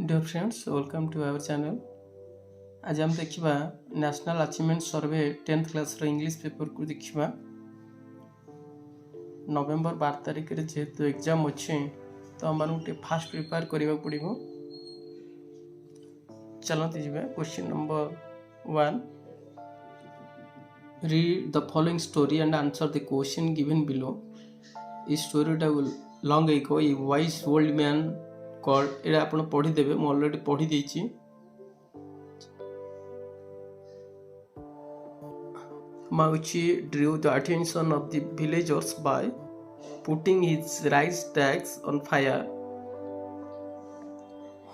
Dear friends, welcome to our channel. आज हम देखिबा national achievement survey 10th class रो इंग्लिश पेपर को देखिबा नवेम्बर 12 तारिख रे जेहेतु एग्जाम अछि तो हम मानु फास्ट प्रिपेयर करबा पड़िबो। चलते जिबा question number 1 read the following story and answer the question given below. इस स्टोरीटा long ago a wise old man called एटा आपण पढ़ी देबे म ऑलरेडी पढ़ी देछि। Mauchi drew the attention of the villagers by putting his rice stacks on fire.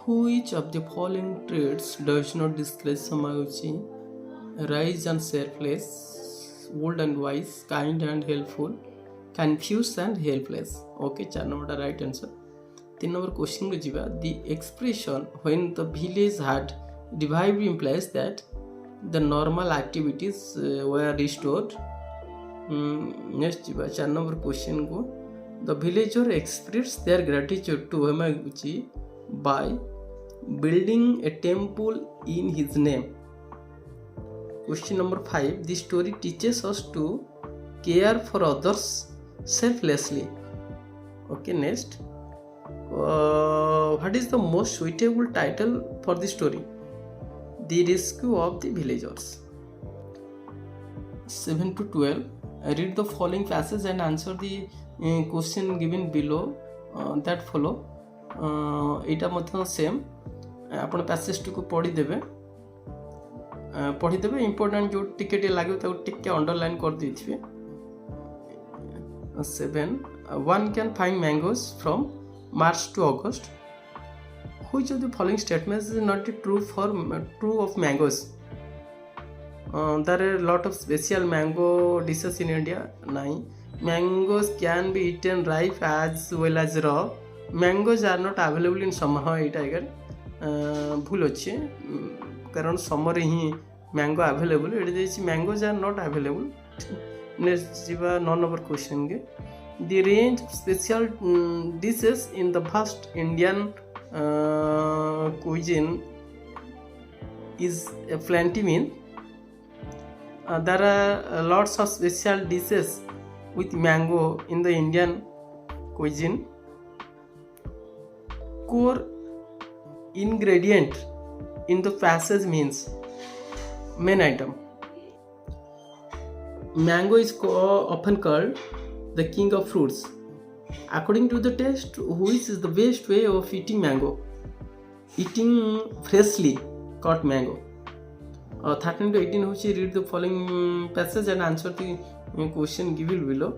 Which of the following traits does not describe Mauchi? Rice and selfless, old and wise, kind and helpful, confused and helpless. Okay, 4 number right answer. 3 number question को जीवा. The expression when the village had revived implies that the normal activities were restored. Next जीवा 4 number question को the villager expressed their gratitude to Hamaguchi by building a temple in his name. Question number 5, the story teaches us to care for others selflessly. Okay, next. What is the most suitable title for the story? The Rescue of the Villagers. 7 to 12. Read the following passage and answer the question given below that follow. एटा मतलब same आपण passage को पढ़ी देबे important जो टिके लागे ताको टिके अंडरलाइन कर देथिबे। 7 one can find mangoes from March to August. Which of the following statements is not true of mangoes? There are a lot of special mango dishes in India. Nahi. Mangoes can be eaten ripe as well as raw. Mangoes are not available in summer. Ita agar भूल अच्छे कारण summer ही mango available at mangoes are not available. Next जीवा 9 number question के the range of special dishes in the vast Indian cuisine is plenty. Mean there are lots of special dishes with mango in the Indian cuisine. Core ingredient in the passage means main item. Mango is often called the king of fruits. According to the test, which is the best way of eating mango? Eating freshly cut mango. 13 to 18 hochi read the following passage and answer the question given below.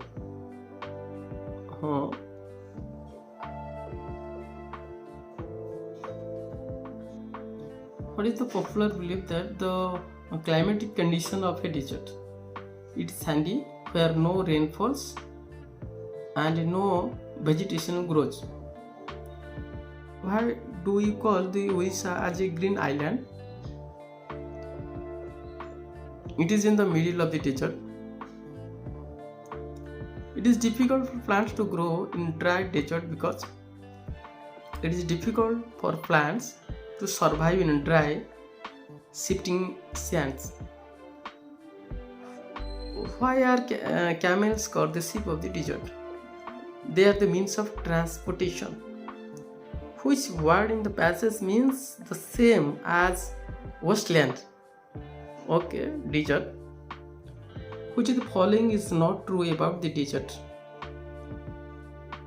What is the popular belief that the climatic condition of a desert? It is sandy where no rain falls and no vegetation grows. Why do we call the Odisha as a green island? It is in the middle of the desert. It is difficult for plants to grow in dry desert because it is difficult for plants to survive in dry, shifting sands. Why are camels called the sheep of the desert? They are the means of transportation. Which word in the passage means the same as wasteland? Okay, desert. Which of the following is not true about the desert?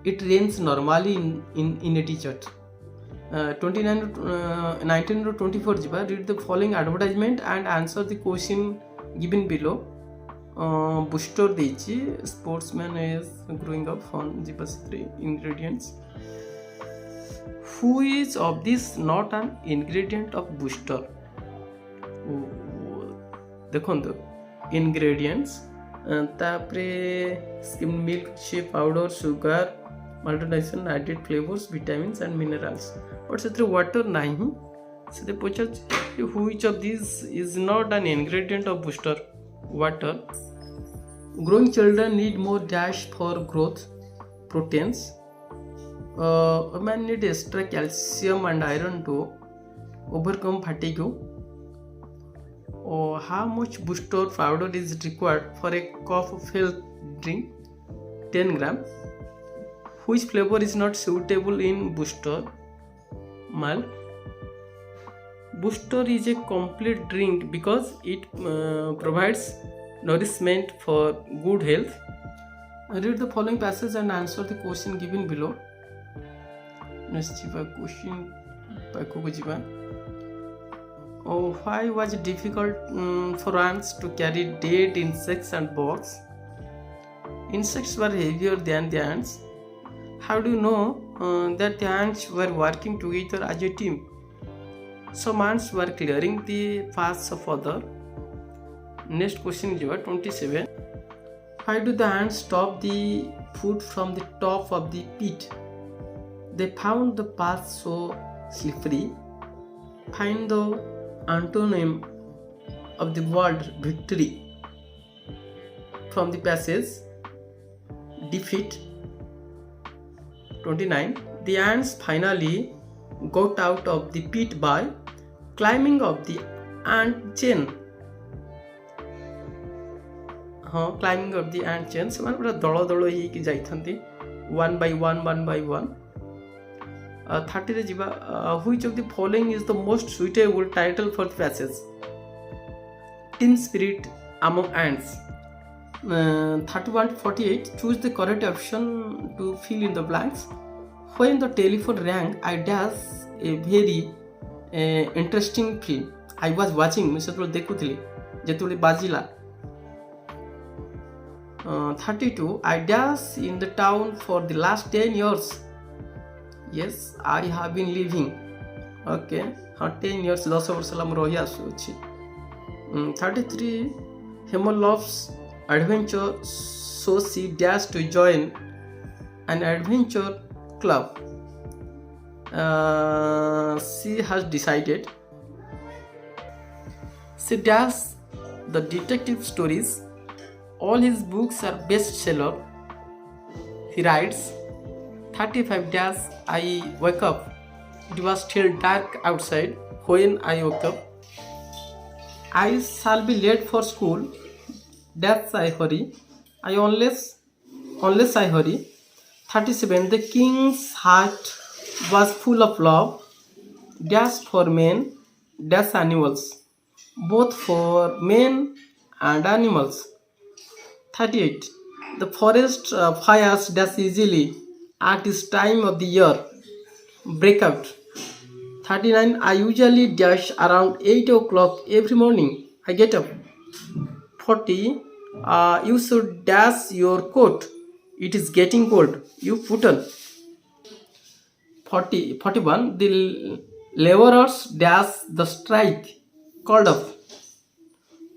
It rains normally in a desert. 19 to 24 jiba read the following advertisement and answer the question given below. Booster देछि sportsman is growing up on jiba 3 ingredients. Which of this not an ingredient of booster? देखो ingredients तापरे skim milk shea powder sugar maltodextrin added flavors vitamins and minerals. But से water नहीं से पूछा which of these is not an ingredient of booster? Water. Growing children need more dash for growth proteins. A man need extra calcium and iron to overcome fatigue? Or how much booster powder is required for a cup of health drink? 10 gram. Which flavor is not suitable in booster? Milk. Booster is a complete drink because it provides nourishment for good health. Read the following passage and answer the question given below. Next question. Why was it difficult for ants to carry dead insects and bugs? Insects were heavier than the ants. How do you know that the ants were working together as a team? Some ants were clearing the paths of others. Next question is 27. Why do the ants stop the food from the top of the pit? They found the path so slippery. Find the antonym of the word victory from the passage. Defeat. 29. The ants finally got out of the pit by climbing up the ant chain. Climbing up the ant chain. ସେମାନେ ପୁରା ଦଳ ଦଳ ହେଇକି ଯାଇଥାନ୍ତି one by one. 30 ରେ ଯିବା. Which of the following is the most suitable title for the passage? Team spirit among ants. 31 to 48. Choose the correct option to fill in the blanks. When the telephone rang, I dashed a very interesting film. I was watching. ମୁଁ ସେତେବେଳେ ଦେଖୁଥିଲି ଯେତେବେଳେ ବାଜିଲା. 32. I dashed in the town for the last 10 years. Yes, I have been living. Okay, 10 years 10 ବର୍ଷ ହେଲା ମୁଁ ରହି ଆସୁଅଛି. 33. Hemo loves adventure, so she dashed to join an adventure club. She has decided. She does the detective stories. All his books are bestseller. He writes. 35 dash. I woke up. It was still dark outside when I woke up. I shall be late for school. Dash I hurry. Unless I hurry. 37. The king's heart was full of love. Dash for men. Dash animals. Both for men and animals. 38. The forest fires dash easily at this time of the year. Breakout. 39. I usually dash around 8 o'clock every morning. I get up. 40. You should dash your coat. It is getting cold. You put on. 41. The laborers dash the strike. Called up.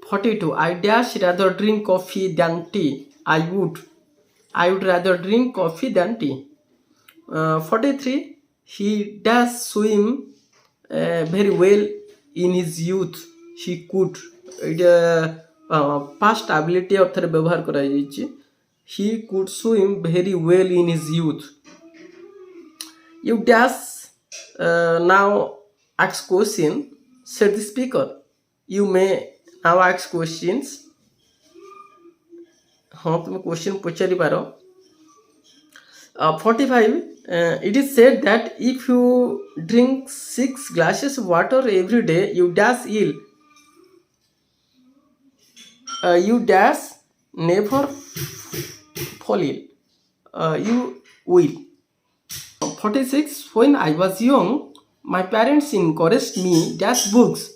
42. I dash rather drink coffee than tea. I would rather drink coffee than tea. 43. He does swim very well in his youth. He could. Past ability ଅର୍ଥରେ ବ୍ୟବହାର କରାଯାଇଛି. He could swim very well in his youth. You dash now ask question, said the speaker. You may now ask questions. तुम question पचारि par. 45. It is said that if you drink 6 glasses of water every day, you dash ill. You dash never fall ill. You will. 46. When I was young, my parents encouraged me dash books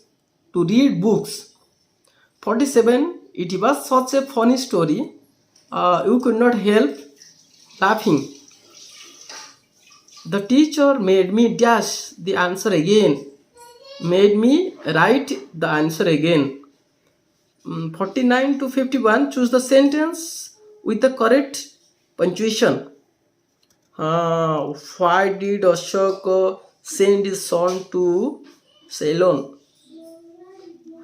to read books. 47. It was such a funny story. You could not help laughing. The teacher made me dash the answer again. Made me write the answer again. 49 to 51. Choose the sentence with the correct punctuation. Why did Ashoka send his son to Ceylon?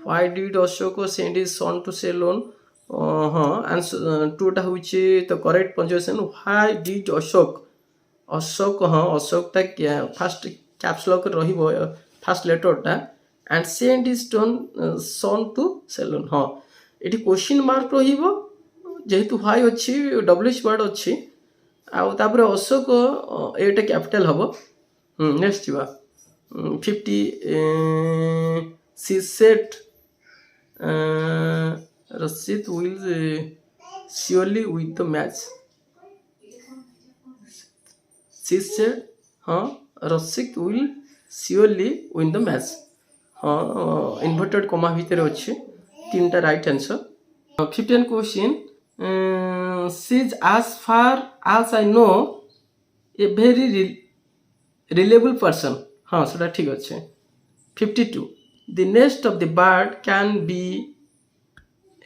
Why did Ashoka send his son to Ceylon? Answer two टा होइछे the correct punctuation. Why did Ashok? Ashok टा first caps lock रहिबो first लेटरटा and sent his son to Ceylon हाँ ये question mark रहिबो जेहेतु Y अच्छी डब्ल्यूएच वर्ड अच्छी आउे अशोक एटा कैपिटल हम नेक्स्ट जीवा 50 C set Rasit will surely with the match C set हाँ Rasit will surely win the match हाँ इन्वर्टेड कमा भितर अच्छे तीन टा right answer 15 question She's as far as I know a very reliable person हाँ सेटा ठीक अच्छे 52 the nest of the bird can be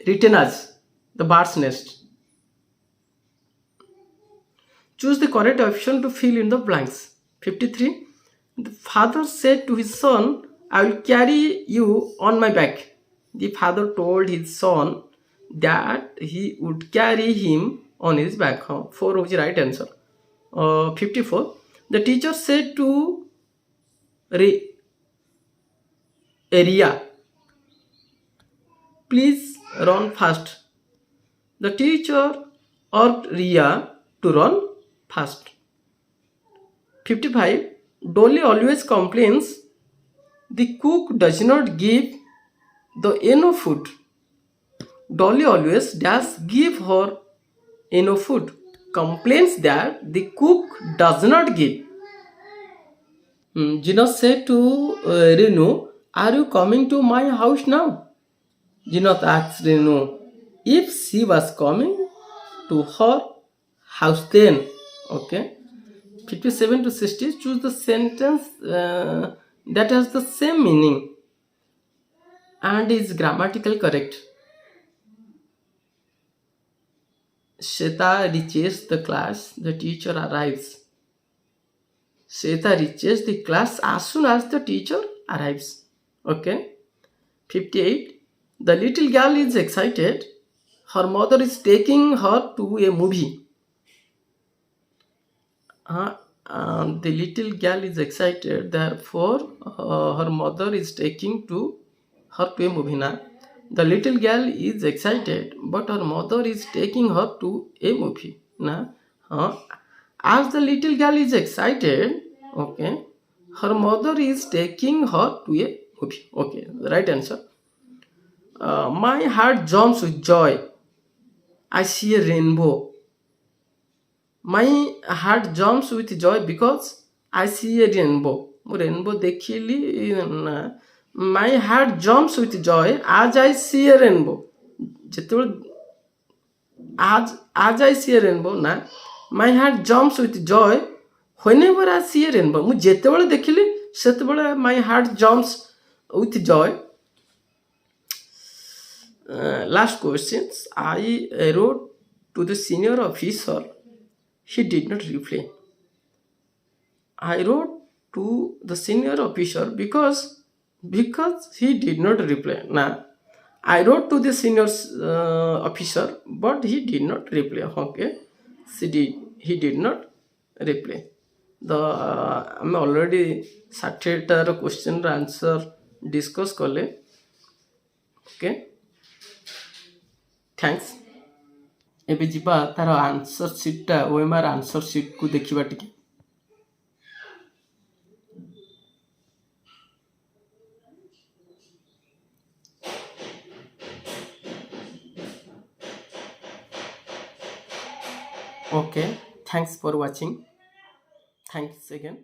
written as the bird's nest choose the correct option to fill in the blanks 53 the father said to his son I will carry you on my back the father told his son that he would carry him on his back. 4 was the right answer. 54. The teacher said to Ria, please run fast. The teacher urged Ria to run fast. 55. Dolly always complains the cook does not give the enough food. Dolly always does give her enough food. Complains that the cook does not give. Gina said to Renu, are you coming to my house now? Gina asked Renu if she was coming to her house then. Okay. 57 to 60. Choose the sentence that has the same meaning and is grammatically correct. Shweta reaches the class, the teacher arrives. Shweta reaches the class as soon as the teacher arrives. Okay. 58. The little girl is excited. Her mother is taking her to a movie. The little girl is excited, therefore her mother is taking her to a movie. Now, the little girl is excited, but her mother is taking her to a movie. Now, as the little girl is excited, okay, her mother is taking her to a movie. Okay, the right answer. My heart jumps with joy. I see a rainbow. My heart jumps with joy because I see a rainbow. Rainbow देखिली ना. My heart jumps with joy as I see a rainbow. As I see a rainbow ना. My heart jumps with joy whenever I see a rainbow. मु जेतेबेले देखिली सेतेबेले my heart jumps with joy. Last questions. I wrote to the senior officer. He did not reply. I wrote to the senior officer because he did not reply. Now, I wrote to the senior officer, but he did not reply. Okay, he did not reply. I'm already 60 question answer discuss kale. Okay, thanks. एबे जिबा तार answer sheet OMR answer sheet को देखिबा टिके Okay, thanks for watching. Thanks again.